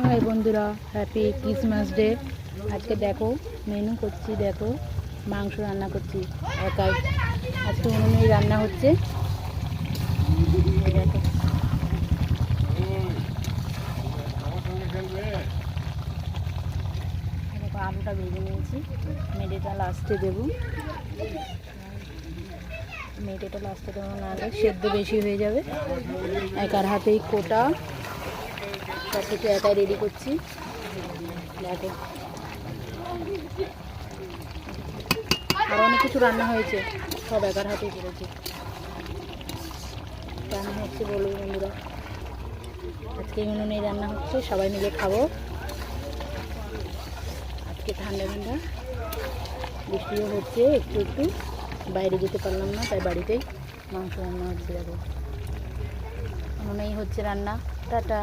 High বন্ধুরা, happy Christmas day. আজকে দেখো মেনু করছি, দেখো মাংস রান্না করছি একাই। আজকে উনুনেই রান্না হচ্ছে। দেখো দেখো আলুটা ভেজে নিয়েছি, মেডেটা লাস্টে দেবো। মেডেটা লাস্টে দেবো, নাহলে সেদ্ধ বেশি হয়ে যাবে। একার হাতেই কোটা সব কিছু একাই রেডি করছি। দেখো আর অনেক কিছু রান্না হয়েছে, সব একার হাতেই করেছি। রান্না হচ্ছে বলবো বন্ধুরা, আজকে উনুনেই রান্না হচ্ছে, সবাই মিলে খাবো। আজকে ঠান্ডা ঠান্ডা, বৃষ্টিও হচ্ছে একটু একটু, বাইরে যেতে পারলাম না, তাই বাড়িতেই মাংস রান্না হচ্ছে। দেখো উনুনেই হচ্ছে রান্না। টাটা।